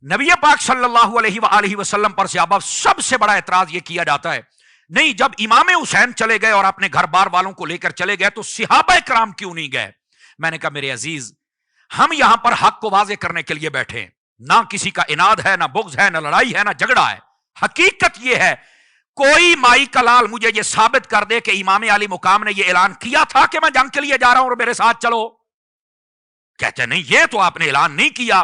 नबी पाक सल्लल्लाहु अलैहि वसल्लम पर सहाबा सबसे बड़ा एतराज यह किया जाता है, नहीं जब इमाम हुसैन चले गए और अपने घर बार वालों को लेकर चले गए तो सहाबा कराम क्यों नहीं गए? मैंने कहा मेरे अजीज, हम यहां पर हक को वाजे करने के लिए बैठे हैं, ना किसी का इनाद है, ना बुग़्ज़ है, ना लड़ाई है, ना झगड़ा है। हकीकत यह है, कोई माई का लाल मुझे यह साबित कर दे कि इमाम अली मुकाम ने यह ऐलान किया था कि मैं जंग के लिए जा रहा हूं और मेरे साथ चलो। कहते नहीं, यह तो आपने ऐलान नहीं किया।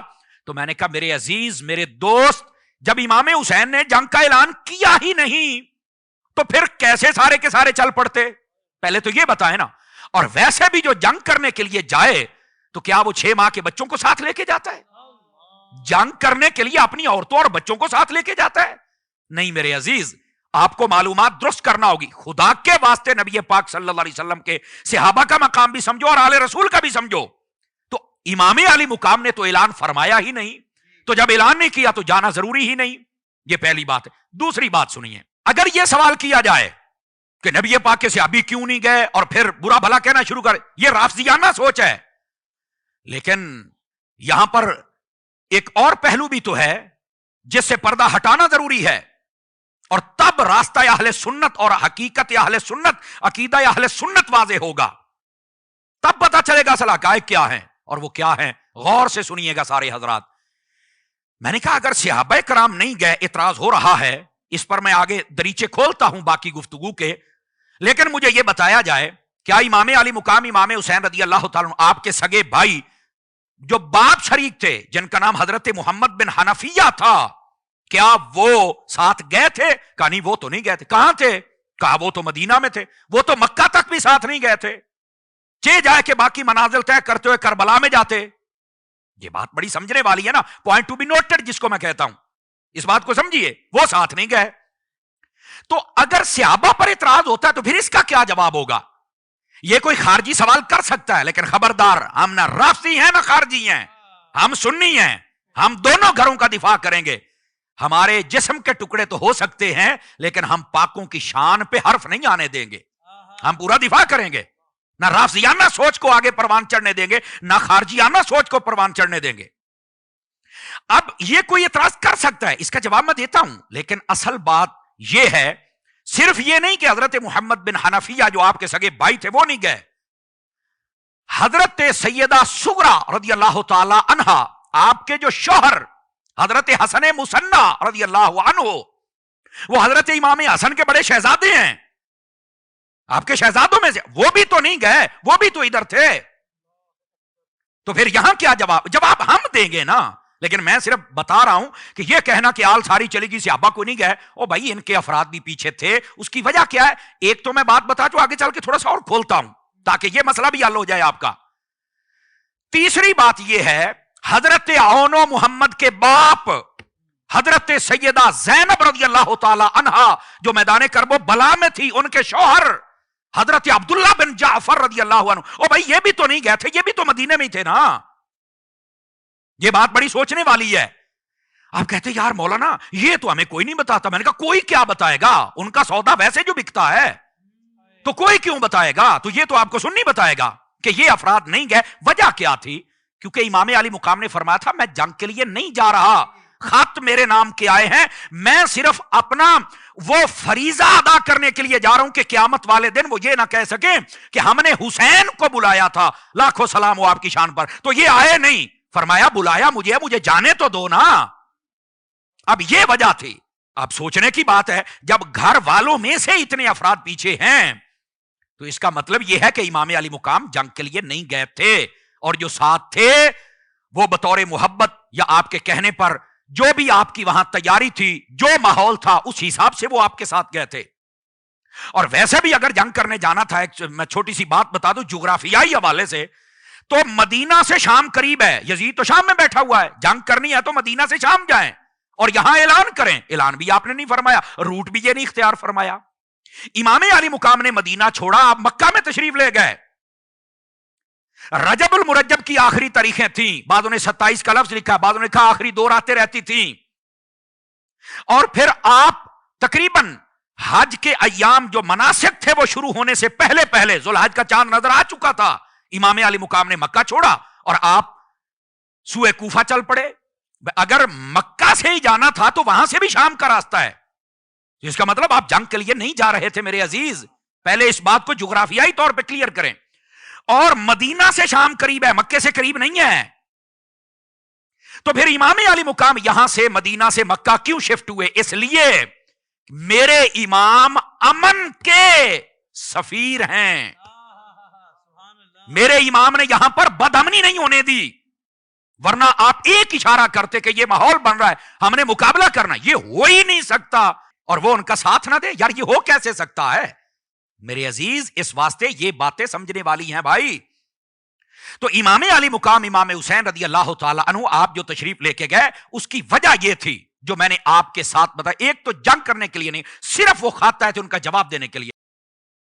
तो मैंने कहा मेरे अजीज, मेरे दोस्त, जब इमाम हुसैन ने जंग का ऐलान किया ही नहीं तो फिर कैसे सारे के सारे चल पड़ते? पहले तो यह बताए ना। और वैसे भी जो जंग करने के लिए जाए तो क्या वो 6 माह के बच्चों को साथ लेके जाता है? जंग करने के लिए अपनी औरतों और बच्चों को साथ लेके जाता है? नहीं मेरे अजीज, आपको मालूमात दुरुस्त करना होगी। खुदा के वास्ते नबी पाक सल्लल्लाहु अलैहि वसल्लम के सहाबा का मकाम भी समझो और आले रसूल का भी समझो। तो इमाम अली मुकाम ने तो ऐलान फरमाया ही नहीं, तो जब ऐलान नहीं किया तो जाना जरूरी ही नहीं। यह पहली बात है। दूसरी बात सुनिए, अगर यह सवाल किया जाए कि नबी पाक के सहाबी क्यों नहीं गए और फिर बुरा भला कहना शुरू कर, यह राफजियाना सोच है। लेकिन यहां पर एक और पहलू भी तो है जिससे पर्दा हटाना जरूरी है, और तब रास्ता अहले सुन्नत और हकीकत अहले सुन्नत, अकीदा अहले सुन्नत वाज़े होगा। तब पता चलेगा असल हक़ाइक़ क्या है और वो क्या है। गौर से सुनिएगा सारे हजरात। मैंने कहा अगर सहाबा कराम नहीं गए, इतराज हो रहा है, इस पर मैं आगे दरीचे खोलता हूं बाकी गुफ्तगू के, लेकिन मुझे यह बताया जाए क्या इमाम अली मुकाम इमाम हुसैन रज़ी अल्लाह ताला अन्हु आपके सगे भाई जो बाप शरीक थे, जिनका नाम हजरत मोहम्मद बिन हनफिया था, क्या वो साथ गए थे? कहा नहीं, वो तो नहीं गए थे। कहां थे? कहा वो तो मदीना में थे, वो तो मक्का तक भी साथ नहीं गए थे। चे जाए के बाकी मनाजिल तय करते हुए करबला में जाते। ये बात बड़ी समझने वाली है ना, पॉइंट टू बी नोटेड जिसको मैं कहता हूं, इस बात को समझिए। वो साथ नहीं गए। तो अगर सहाबा पर इतराज होता है तो फिर इसका क्या जवाब होगा? ये कोई खारजी सवाल कर सकता है, लेकिन खबरदार, हम ना राफसी हैं ना खारजी हैं, हम सुन्नी हैं। हम दोनों घरों का दिफा करेंगे। हमारे जिस्म के टुकड़े तो हो सकते हैं, लेकिन हम पाकों की शान पे हर्फ नहीं आने देंगे। हम पूरा दिफा करेंगे। ना राफजियाना सोच को आगे परवान चढ़ने देंगे, ना खारजियाना सोच को परवान चढ़ने देंगे। अब यह कोई एतराज कर सकता है, इसका जवाब मैं देता हूं, लेकिन असल बात यह है, सिर्फ यह नहीं कि हजरत मोहम्मद बिन हनफिया जो आपके सगे भाई थे वो नहीं गए, हजरत सैयदा सुगरा रज़ी अल्लाह ताला अन्हा, आपके जो शौहर हजरत हसन मुसन्ना रज़ी अल्लाह अन्हु, वो हजरत इमाम हसन के बड़े शहजादे हैं, आपके शहजादों में से, वो भी तो नहीं गए, वो भी तो इधर थे। तो फिर यहां क्या जवाब? जवाब हम देंगे ना, लेकिन मैं सिर्फ बता रहा हूं कि यह कहना कि आल सारी चलेगी सहाबा को नहीं गए, ओ भाई इनके अफराद भी पीछे थे। उसकी वजह क्या है? एक तो मैं बात बता चुका, आगे चल के थोड़ा सा और खोलता हूं ताकि यह मसला भी हल हो जाए आपका। तीसरी बात यह है, हजरत औनो मुहम्मद के बाप हजरत सैयदा ज़ैनब रज़ी अल्लाह ताला अन्हा जो मैदान करबो बला में थी, उनके शौहर हजरत अब्दुल्ला बिन जाफर रज़ी अल्लाह अन्हु, ओ भाई ये भी तो नहीं गए थे, ये भी तो मदीने में ही थे ना। ये बात बड़ी सोचने वाली है। आप कहते यार मौलाना ये तो हमें कोई नहीं बताता। मैंने कहा कोई क्या बताएगा, उनका सौदा वैसे जो बिकता है, तो कोई क्यों बताएगा? तो ये तो आपको सुन्नी बताएगा कि ये अफराद नहीं गए। वजह क्या थी? क्योंकि इमाम अली मुकाम ने फरमाया था मैं जंग के लिए नहीं जा रहा, खत मेरे नाम के आए हैं, मैं सिर्फ अपना वो फरीजा अदा करने के लिए जा रहा हूं कि क़यामत वाले दिन वो ये ना कह सके कि हमने हुसैन को बुलाया था, लाखों सलाम हो आपकी शान पर, तो ये आए नहीं। फरमाया बुलाया मुझे जाने तो दो ना। अब ये वजह थी। अब सोचने की बात है, जब घर वालों में से इतने अफराद पीछे हैं तो इसका मतलब यह है कि इमाम अली मुकाम जंग के लिए नहीं गए थे, और जो साथ थे वो बतौर मोहब्बत या आपके कहने पर जो भी आपकी वहां तैयारी थी, जो माहौल था, उस हिसाब से वो आपके साथ गए थे। और वैसे भी अगर जंग करने जाना था, मैं छोटी सी बात बता दूं जुग्राफियाई हवाले से, तो मदीना से शाम करीब है, यजीद तो शाम में बैठा हुआ है, जंग करनी है तो मदीना से शाम जाएं और यहां ऐलान करें। ऐलान भी आपने नहीं फरमाया, रूट भी ये नहीं इख्तियार फरमाया। इमाम अली मुकाम ने मदीना छोड़ा, आप मक्का में तशरीफ ले गए। रजबुल मुरज्जब की आखिरी तारीखें थी, बादों ने 27 का लफ्ज लिखा, बादों ने कहा आखिरी 2 रातें रहती थी, और फिर आप तकरीबन हज के अय्याम जो मनासिक थे वो शुरू होने से पहले पहले जुल्हज का चांद नजर आ चुका था। इमाम अली मुकाम ने मक्का छोड़ा और आप सूए कूफा चल पड़े। اگر مکہ سے ہی جانا تھا تو وہاں سے بھی شام کا راستہ ہے، جس کا مطلب آپ جنگ کے لیے نہیں جا رہے تھے میرے عزیز. پہلے اس بات کو جغرافیائی طور پہ کلیئر کریں. اور مدینہ سے شام قریب ہے، مکے سے قریب نہیں ہے. تو پھر امام علی مقام یہاں سے مدینہ سے مکہ کیوں شفٹ ہوئے؟ اس لیے میرے امام امن کے سفیر ہیں. میرے امام نے یہاں پر بدامنی نہیں ہونے دی، ورنہ آپ ایک اشارہ کرتے کہ یہ ماحول بن رہا ہے، ہم نے مقابلہ کرنا، یہ ہو ہی نہیں سکتا، اور وہ ان کا ساتھ نہ دے. یار یہ ہو کیسے سکتا ہے میرے عزیز؟ اس واسطے یہ باتیں سمجھنے والی ہیں بھائی. تو امام علی مقام امام حسین رضی اللہ تعالی عنہ آپ جو تشریف لے کے گئے، اس کی وجہ یہ تھی جو میں نے آپ کے ساتھ بتایا. ایک تو جنگ کرنے کے لیے نہیں، صرف وہ خط آئے تھے ان کا جواب دینے کے لیے.